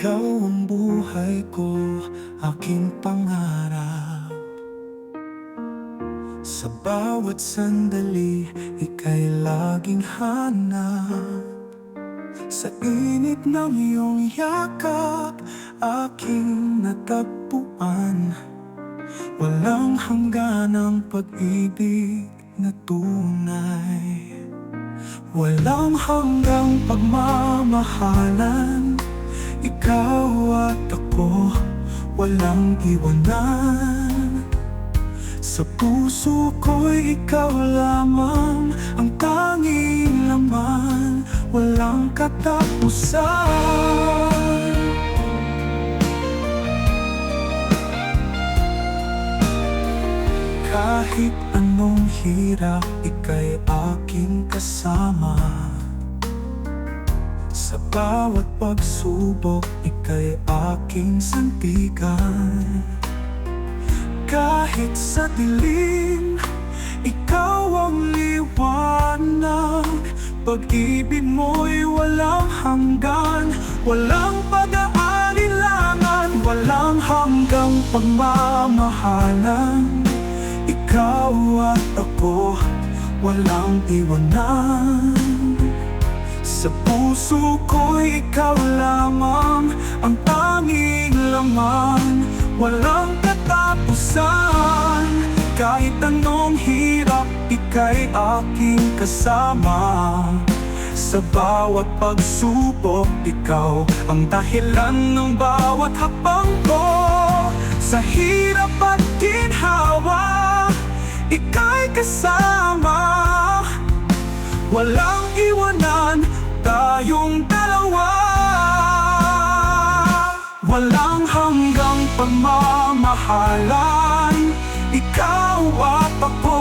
Ikaw ang buhay ko, aking pangarap. Sa bawat sandali, ika'y laging hanap. Sa init ng iyong yakap, aking natagpuan. Walang hangganang pag-ibig na tunay. Walang hanggang pagmamahalan, ikaw at ako, walang iwanan. Sa puso ko'y ikaw lamang ang tanging laman, walang katapusan. Kahit anong hirap, ika'y aking kasama. Sa bawat pagsubok, ika'y aking sandigan. Kahit sa dilim, ikaw ang liwanag. Pag-ibig mo'y walang hanggan, walang pag-aalilangan, walang hanggang pagmamahalan. Ikaw at ako, walang iwanan. Sa puso ko'y ikaw lamang ang tanging laman, walang katapusan. Kahit anong hirap, ika'y aking kasama. Sa bawat pagsubok, ikaw ang dahilan ng bawat hakbang ko. Sa hirap at ginhawa, ika'y kasama. Walang iwanan, tayong dalawa. Walang hanggang pagmamahalan, ikaw at ako,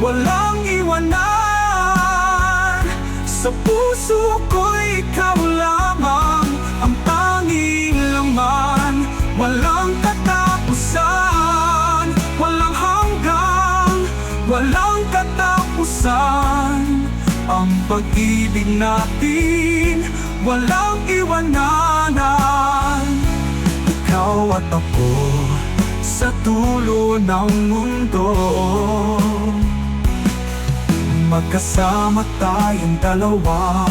walang iwanan. Sa puso ko'y ikaw lamang ang tanging laman, walang katapusan. Walang hanggang, walang katapusan. Ang pag-ibig natin, walang iwananan. Ikaw at ako, sa dulo ng mundo, magkasama tayong dalawa,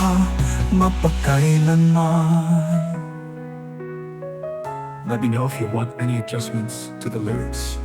mapagkailanman. Let me know if you want any adjustments to the lyrics.